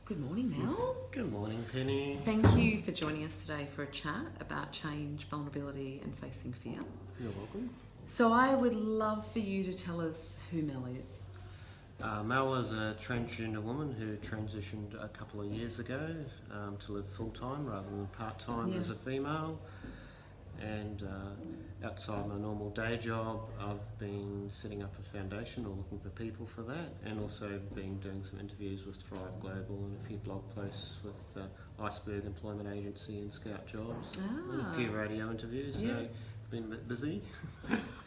Good morning, Mel. Good morning, Penny. Thank you for joining us today for a chat about change, vulnerability and facing fear. You're welcome. So I would love for you to tell us who Mel is. Mel is a transgender woman who transitioned a couple of years ago to live full-time rather than part-time as a female. And outside my normal day job, I've been setting up a foundation or looking for people for that, and also been doing some interviews with Thrive Global and a few blog posts with Iceberg Employment Agency and Scout Jobs, and a few radio interviews, so been a bit busy.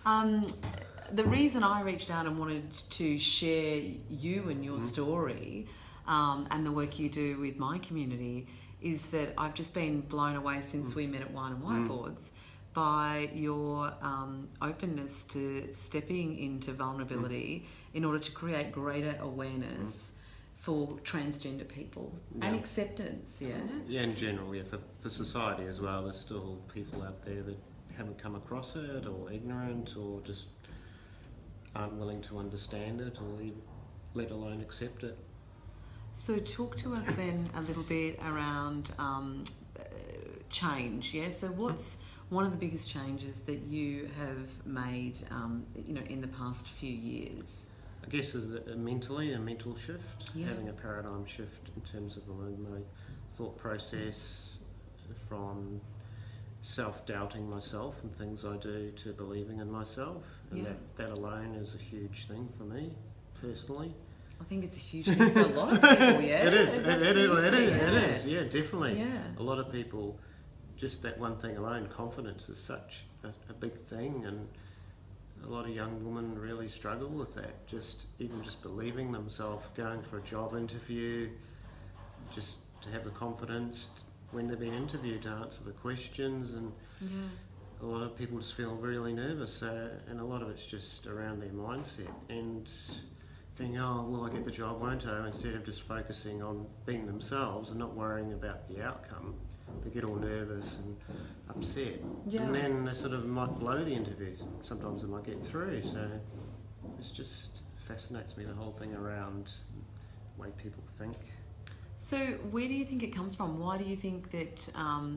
The reason I reached out and wanted to share you and your story and the work you do with my community is that I've just been blown away since we met at Wine and Whiteboards by your openness to stepping into vulnerability in order to create greater awareness for transgender people and acceptance, Yeah, in general, for society as well. There's still people out there that haven't come across it, or ignorant, or just aren't willing to understand it, or let alone accept it. So talk to us then a little bit around change, So what's one of the biggest changes that you have made, in the past few years? I guess is a mental shift, Yeah. having a paradigm shift in terms of my thought process from self-doubting myself and things I do to believing in myself, and that alone is a huge thing for me personally. I think it's a huge thing for a lot of people, It is, definitely. Yeah. A lot of people, just that one thing alone, confidence is such a big thing, and a lot of young women really struggle with that, just believing themselves, going for a job interview, just to have the confidence when they're being interviewed to answer the questions, and a lot of people just feel really nervous, and a lot of it's just around their mindset and thinking, oh, will I get the job, won't I? Instead of just focusing on being themselves and not worrying about the outcome, they get all nervous and upset. Yeah. And then they sort of might blow the interviews. Sometimes they might get through. So it's just fascinates me, the whole thing around the way people think. So where do you think it comes from? Why do you think that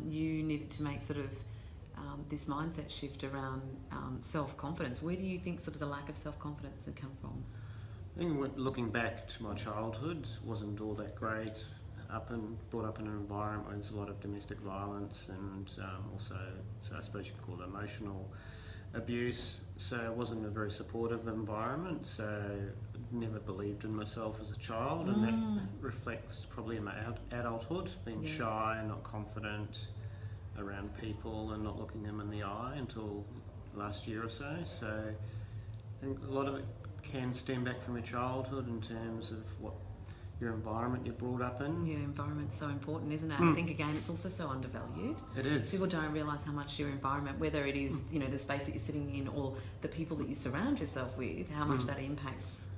you needed to make sort of this mindset shift around self-confidence? Where do you think sort of the lack of self-confidence had come from? I think looking back to my childhood, wasn't all that great. Brought up in an environment where there's a lot of domestic violence and also, so I suppose you could call it emotional abuse. So it wasn't a very supportive environment. So never believed in myself as a child, and that reflects probably in my adulthood, being shy and not confident around people and not looking them in the eye until last year or so. So I think a lot of it can stem back from your childhood in terms of what your environment you're brought up in. Yeah, environment's so important, isn't it? I think again it's also so undervalued. It is. People don't realise how much your environment, whether it is the space that you're sitting in or the people that you surround yourself with, how much that impacts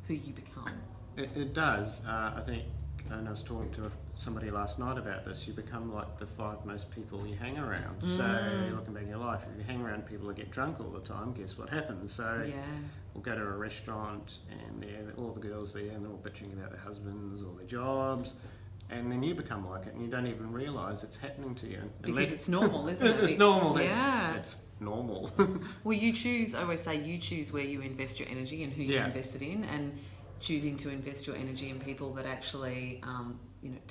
who you become. It does. I think, and I was talking to somebody last night about this, you become like the 5 most people you hang around. So looking back in your life, if you hang around people that get drunk all the time, guess what happens? So we'll go to a restaurant and all the girls there and they're all bitching about their husbands or their jobs, and then you become like it and you don't even realise it's happening to you. Because it's normal, isn't it? It's normal. Yeah. It's normal. Well, I always say you choose where you invest your energy and who you invest it in, and choosing to invest your energy in people that actually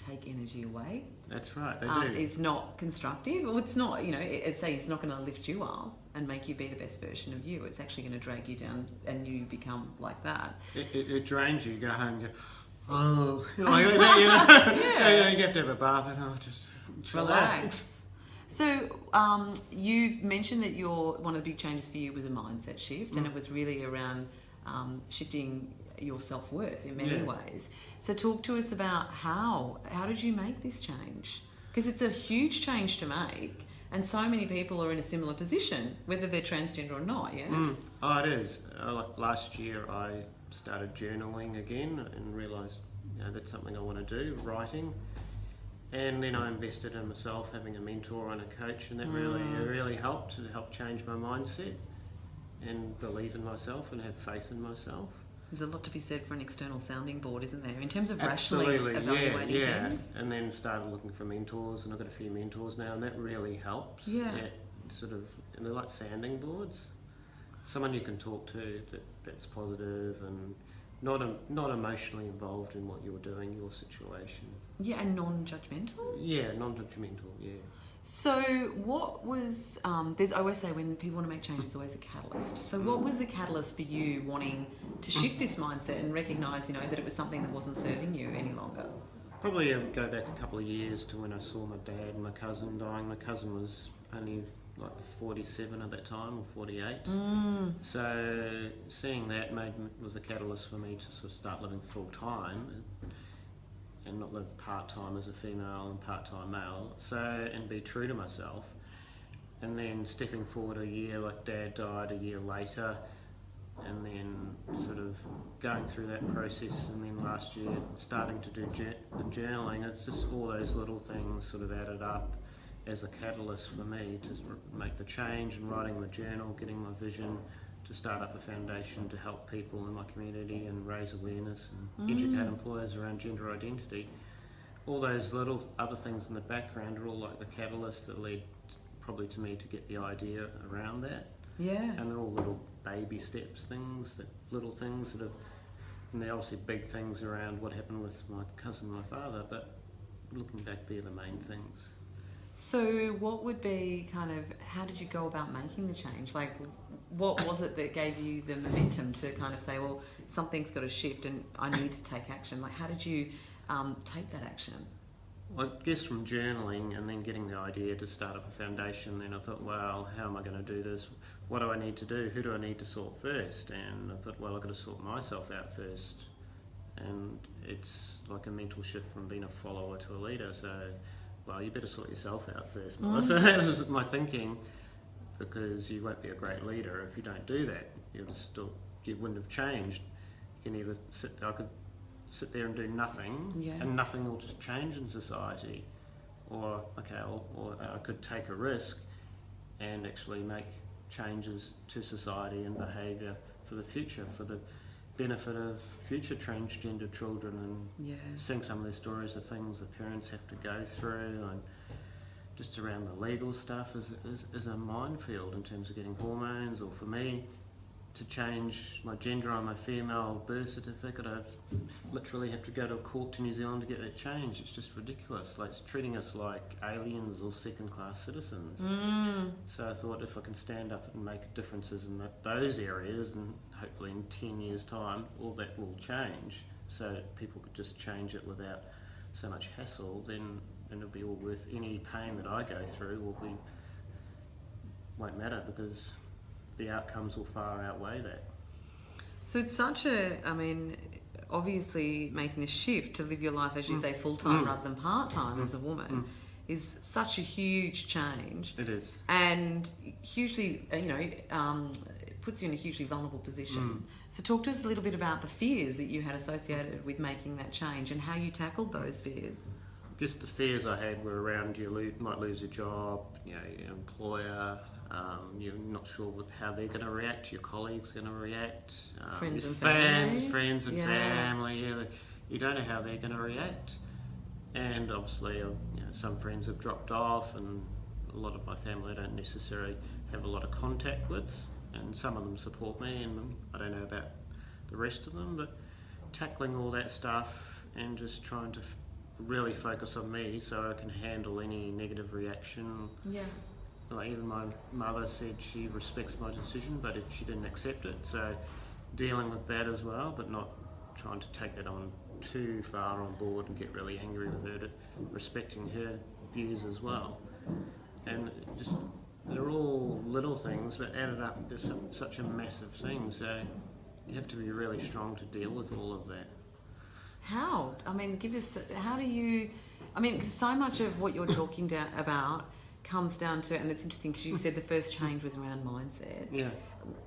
take energy away. That's right, they do. Is not constructive, or it's not, it's not going to lift you up and make you be the best version of you. It's actually going to drag you down and you become like that. It drains you. You go home and go, oh, like that, you have to have a bath and just relax. So you've mentioned that one of the big changes for you was a mindset shift, and it was really around shifting your self-worth in many ways. So talk to us about how did you make this change? Because it's a huge change to make, and so many people are in a similar position, whether they're transgender or not. Oh, it is. Last year I started journaling again and realised that's something I want to do, writing. And then I invested in myself, having a mentor and a coach, and that really helped to help change my mindset and believe in myself and have faith in myself. There's a lot to be said for an external sounding board, isn't there? In terms of Absolutely, rationally evaluating yeah. things. And then started looking for mentors, and I've got a few mentors now, and that really helps. Yeah. Sort of, and they're like sounding boards. Someone you can talk to that's positive and not emotionally involved in what you're doing, your situation. Yeah, and non-judgmental? Yeah, non-judgmental, yeah. So what was, I always say when people want to make change, it's always a catalyst. So what was the catalyst for you wanting to shift this mindset and recognise, that it was something that wasn't serving you any longer? Probably go back a couple of years to when I saw my dad and my cousin dying. My cousin was only like 47 at that time, or 48. So seeing that was a catalyst for me to sort of start living full time and not live part time as a female and part time male. And be true to myself. And then stepping forward a year, like Dad died a year later, and then sort of going through that process, and then last year starting to do the journaling. It's just all those little things sort of added up as a catalyst for me to make the change, and writing my journal, getting my vision to start up a foundation to help people in my community and raise awareness and educate employers around gender identity. All those little other things in the background are all like the catalyst that led probably to me to get the idea around that. Yeah. And they're all little baby steps, little things that have, and they're obviously big things around what happened with my cousin and my father, but looking back, they're the main things. So what would be how did you go about making the change? Like, what was it that gave you the momentum to kind of say, well, something's got to shift and I need to take action? Like, how did you take that action? I guess from journaling and then getting the idea to start up a foundation, then I thought, well, how am I going to do this? What do I need to do? Who do I need to sort first? And I thought, well, I've got to sort myself out first. And it's like a mental shift from being a follower to a leader. So, well, you better sort yourself out first, Mother. So that was my thinking, because you won't be a great leader if you don't do that. You wouldn't have changed. You can either I could sit there and do nothing, and nothing will just change in society, or I could take a risk and actually make changes to society and behaviour for the future, for the benefit of future transgender children, and seeing some of their stories of things that parents have to go through, and just around the legal stuff is a minefield in terms of getting hormones, or for me to change my gender on my female birth certificate, I literally have to go to a court to New Zealand to get that changed. It's just ridiculous. Like, it's treating us like aliens or second-class citizens. So I thought, if I can stand up and make differences in those areas, and hopefully in 10 years' time, all that will change, so that people could just change it without so much hassle, then it'll be all worth any pain that I go through. Won't matter, because the outcomes will far outweigh that. So it's such obviously making the shift to live your life, as you say, full-time rather than part-time as a woman is such a huge change. It is. And hugely, it puts you in a hugely vulnerable position. So talk to us a little bit about the fears that you had associated with making that change and how you tackled those fears. Just the fears I had were around you might lose your job, your employer, you're not sure how they're going to react, your colleagues are going to react, friends and family, you don't know how they're going to react. And obviously, some friends have dropped off, and a lot of my family I don't necessarily have a lot of contact with, and some of them support me, and I don't know about the rest of them, but tackling all that stuff and just trying to really focus on me so I can handle any negative reaction. Like, even my mother said she respects my decision, but she didn't accept it. So dealing with that as well, but not trying to take that on too far on board and get really angry with her, respecting her views as well. And just, they're all little things, but added up, there's such a massive thing. So you have to be really strong to deal with all of that. How? How do you... because so much of what you're talking about comes down to, and it's interesting because you said the first change was around mindset, Yeah.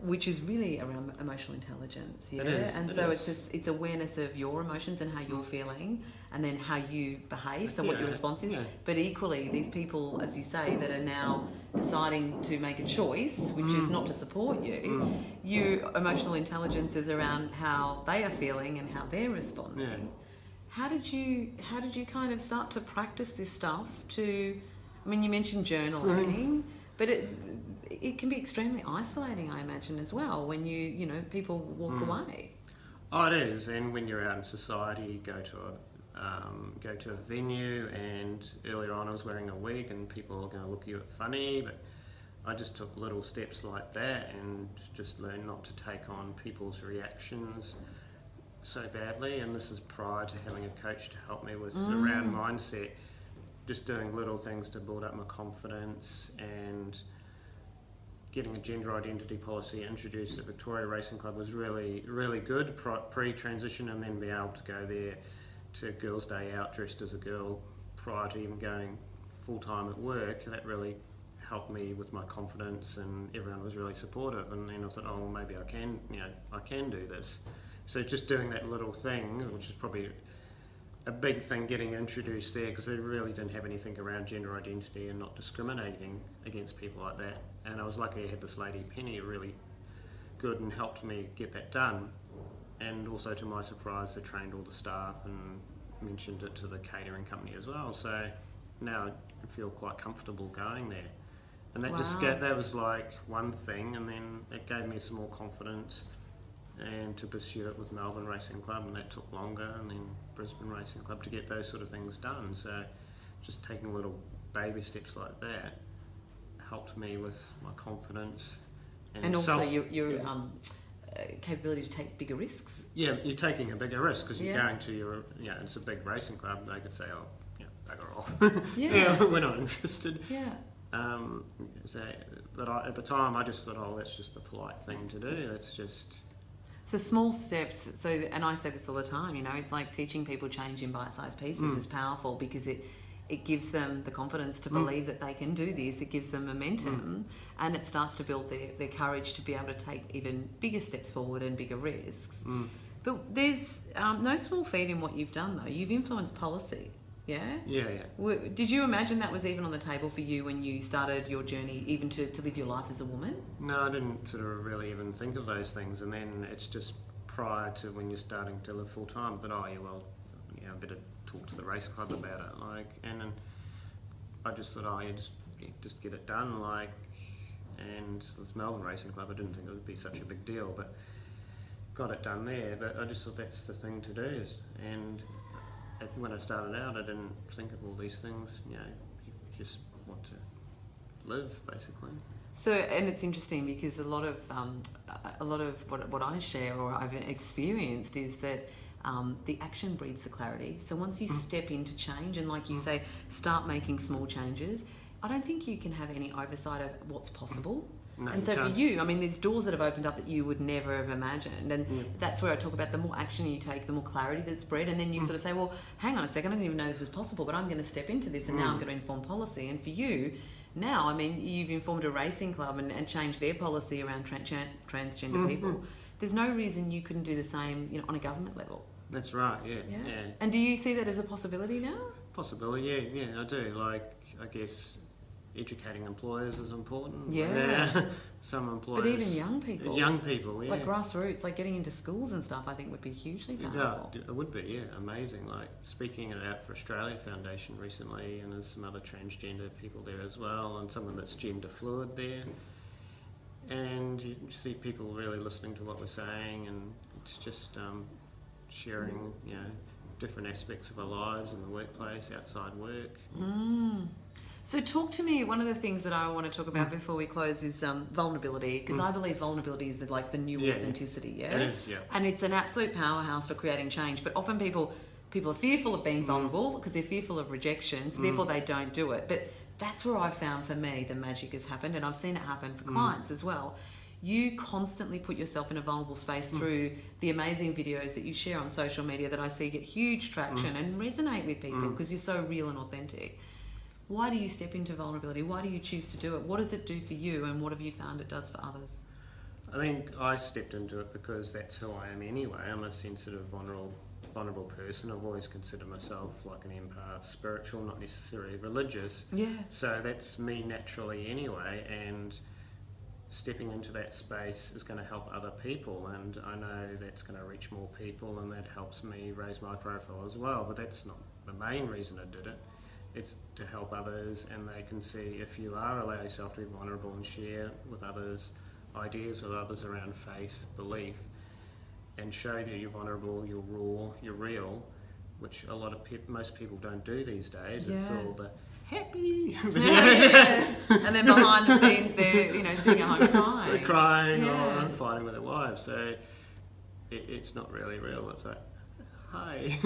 which is really around emotional intelligence. Yeah, It is, and it so is. it's awareness of your emotions and how you're feeling, and then how you behave. So what Yeah, your response is. yeah. But equally, these people, as you say, that are now deciding to make a choice, which is not to support you. Your emotional intelligence is around how they are feeling and how they're responding. Yeah. How did you kind of start to practice this stuff to, I mean, you mentioned journaling, but it can be extremely isolating, I imagine, as well, when you know, people walk away. Oh, it is. And when you're out in society, you go to a venue, and earlier on I was wearing a wig and people are going to look at you funny, but I just took little steps like that and just learned not to take on people's reactions so badly. And this is prior to having a coach to help me with around mindset, just doing little things to build up my confidence, and getting a gender identity policy introduced at Victoria Racing Club was really, really good pre-transition, and then be able to go there to Girls' Day Out dressed as a girl prior to even going full-time at work. That really helped me with my confidence, and everyone was really supportive. And then I thought, oh, well, maybe I can do this. So just doing that little thing, which is probably a big thing getting introduced there, because they really didn't have anything around gender identity and not discriminating against people like that. And I was lucky I had this lady, Penny, really good, and helped me get that done. And also, to my surprise, they trained all the staff and mentioned it to the catering company as well. So now I feel quite comfortable going there. And that that was like one thing, and then it gave me some more confidence and to pursue it with Melbourne Racing Club, and that took longer, and then Brisbane Racing Club, to get those sort of things done. So just taking little baby steps like that helped me with my confidence. And also your capability to take bigger risks. Yeah, you're taking a bigger risk because you're going to it's a big racing club. They could say, oh, bugger off. We're not interested. Yeah. But at the time, I just thought, oh, that's just the polite thing to do. It's just... So small steps. So, and I say this all the time, you know, it's like teaching people change in bite-sized pieces is powerful, because it gives them the confidence to believe that they can do this. It gives them momentum, and it starts to build their courage to be able to take even bigger steps forward and bigger risks. But there's no small feat in what you've done, though. You've influenced policy, yeah? Yeah. Did you imagine that was even on the table for you when you started your journey, even to live your life as a woman? No, I didn't sort of really even think of those things. And then it's just prior to when you're starting to live full time that, I better talk to the race club about it, and then I just thought, just get it done, and with Melbourne Racing Club, I didn't think it would be such a big deal, but got it done there. But I just thought that's the thing to do, and when I started out, I didn't think of all these things. You just want to live, basically. So, and it's interesting because a lot of what I share or I've experienced is that the action breeds the clarity. So once you step into change, and like you say, start making small changes, I don't think you can have any oversight of what's possible. No, and so for you, I mean, there's doors that have opened up that you would never have imagined. And that's where I talk about the more action you take, the more clarity that's bred. And then you sort of say, well, hang on a second, I didn't even know this was possible, but I'm going to step into this, and now I'm going to inform policy. And for you, now, I mean, you've informed a racing club and changed their policy around transgender people. There's no reason you couldn't do the same, on a government level. That's right, yeah. And do you see that as a possibility now? Possibility, yeah, I do. I guess educating employers is important. Yeah. Some employers... But even young people. Young people, yeah. Like grassroots, like getting into schools and stuff, I think would be hugely powerful. Yeah, it would be, yeah, amazing. Like speaking it out for Australia Foundation recently, and there's some other transgender people there as well, and someone that's gender fluid there. And you see people really listening to what we're saying, and it's just sharing, different aspects of our lives in the workplace, outside work. So talk to me, one of the things that I want to talk about before we close is vulnerability, because I believe vulnerability is like the new authenticity, It is, yeah. And it's an absolute powerhouse for creating change, but often people are fearful of being vulnerable because they're fearful of rejection, so therefore they don't do it. But that's where I found, for me, the magic has happened, and I've seen it happen for clients as well. You constantly put yourself in a vulnerable space through the amazing videos that you share on social media that I see get huge traction and resonate with people because you're so real and authentic. Why do you step into vulnerability? Why do you choose to do it? What does it do for you, and what have you found it does for others? I think I stepped into it because that's who I am anyway. I'm a sensitive, vulnerable person. I've always considered myself like an empath, spiritual, not necessarily religious. Yeah. So that's me naturally anyway, and stepping into that space is going to help other people, and I know that's going to reach more people, and that helps me raise my profile as well. But that's not the main reason I did it. It's to help others, and they can see if you are allow yourself to be vulnerable and share with others ideas with others around faith, belief, and show that you're vulnerable, you're raw, you're real, which a lot of most people don't do these days. Yeah. It's all the happy, Yeah. And then behind the scenes, they're sitting at home crying. They're crying Yeah. or fighting with their wives. So it's not really real. It's like, hi.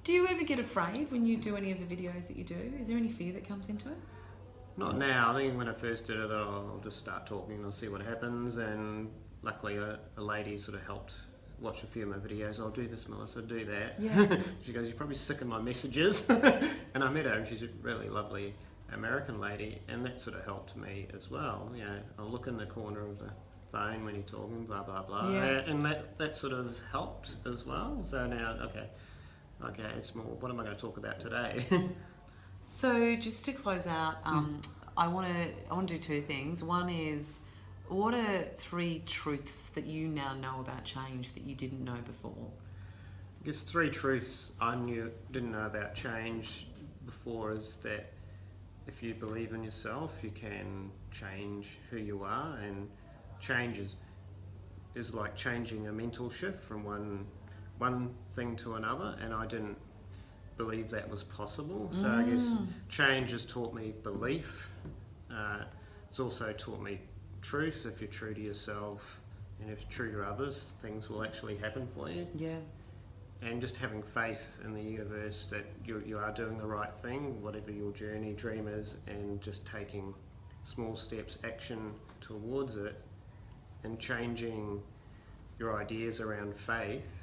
Do you ever get afraid when you do any of the videos that you do? Is there any fear that comes into it? Not now. I think when I first did it, I'll just start talking and I'll see what happens. And luckily, a lady sort of helped watch a few of my videos. I'll do this, Melissa, do that. Yeah. She goes, you're probably sick of my messages. And I met her, and she's a really lovely American lady, and that sort of helped me as well. I'll look in the corner of the phone when you're talking, blah, blah, blah. Yeah. And that sort of helped as well. So now, okay, it's more, what am I going to talk about today? So just to close out, I want to do two things. One is, what are 3 truths that you now know about change that you didn't know before? I guess 3 truths I didn't know about change before is that if you believe in yourself, you can change who you are, and change is like changing a mental shift from one thing to another, and I didn't believe that was possible. So I guess change has taught me belief. It's also taught me truth. If you're true to yourself and if you're true to others, things will actually happen for you. Yeah. And just having faith in the universe that you are doing the right thing, whatever your journey, dream is, and just taking small steps, action towards it, and changing your ideas around faith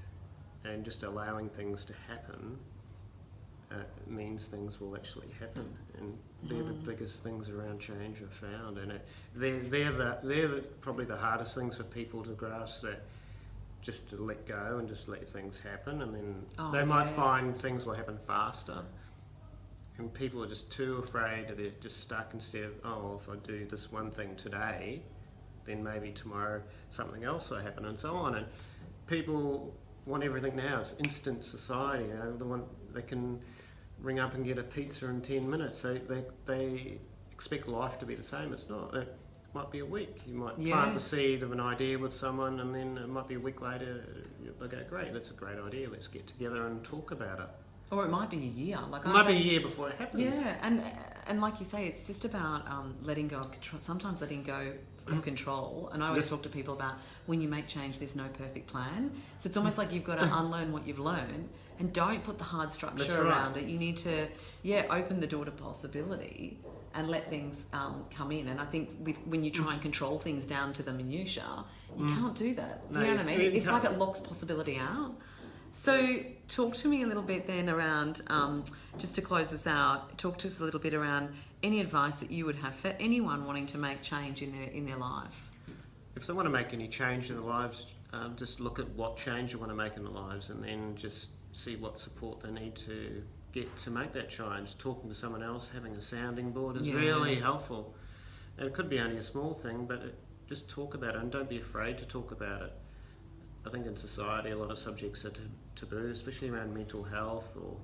and just allowing things to happen means things will actually happen. And they're the biggest things around change I've found. And they're probably the hardest things for people to grasp, that just to let go and just let things happen, and then they might find things will happen faster, and people are just too afraid that they're just stuck. Instead of, if I do this one thing today, then maybe tomorrow something else will happen, and so on. And people want everything now. It's instant society. They can ring up and get a pizza in 10 minutes. They expect life to be the same. It's not. It might be a week. You might plant the seed of an idea with someone, and then it might be a week later they go, great, that's a great idea, let's get together and talk about it. Or it might be a year. It might be a year before it happens. Yeah, and like you say, it's just about letting go of control. Sometimes letting go of control. And I always talk to people about, when you make change, there's no perfect plan. So it's almost like you've got to unlearn what you've learned, and don't put the hard structure around it. You need to, open the door to possibility and let things come in. And I think when you try and control things down to the minutiae, you can't do that. No, you know what I mean? It's like it locks possibility out. So talk to me a little bit then around, just to close this out, talk to us a little bit around any advice that you would have for anyone wanting to make change in their life. If they want to make any change in their lives, just look at what change they want to make in their lives, and then just see what support they need to get to make that change. Talking to someone else, having a sounding board is really helpful. And it could be only a small thing, but just talk about it, and don't be afraid to talk about it. I think in society a lot of subjects are taboo, especially around mental health, or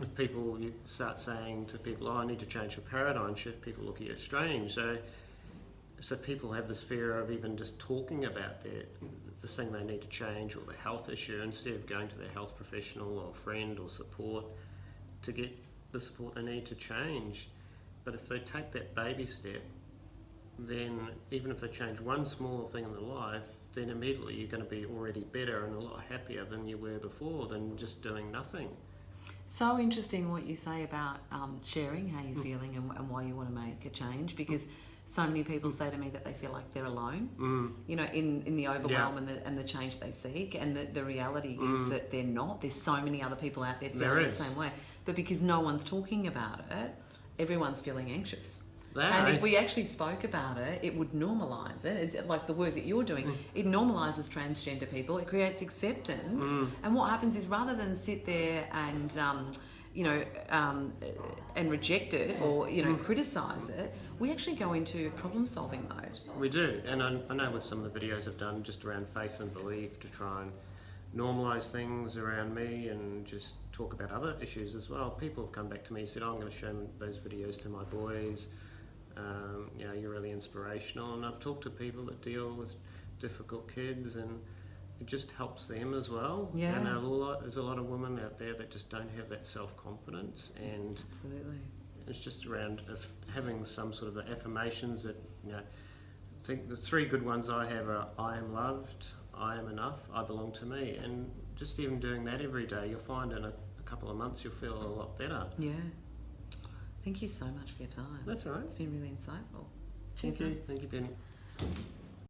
if people, you start saying to people, I need to change a paradigm shift, people look at you strange. So people have this fear of even just talking about the thing they need to change, or the health issue, instead of going to their health professional or friend or support to get the support they need to change. But if they take that baby step, then even if they change one small thing in their life, then immediately you're going to be already better and a lot happier than you were before, than just doing nothing. So interesting what you say about sharing how you're feeling and why you want to make a change, because so many people say to me that they feel like they're alone, in the overwhelm and the change they seek, and the reality is that they're not. There's so many other people out there feeling the same way, but because no one's talking about it, everyone's feeling anxious. That, And if we actually spoke about it, it would normalise it. It's like the work that you're doing. It normalises transgender people. It creates acceptance. And what happens is, rather than sit there and and reject it or criticise it, we actually go into problem-solving mode. we do, and I know with some of the videos I've done just around faith and belief to try and normalise things around me and just talk about other issues as well. People have come back to me and said, I'm going to show those videos to my boys. You're really inspirational. And I've talked to people that deal with difficult kids, and it just helps them as well. Yeah. And there's a lot of women out there that just don't have that self-confidence, and Absolutely. it's just around having some sort of affirmations that, I think the 3 good ones I have are: I am loved, I am enough, I belong to me. And just even doing that every day, you'll find in a couple of months you'll feel a lot better. Yeah. Thank you so much for your time. That's all right. It's been really insightful. Thank you, Penny.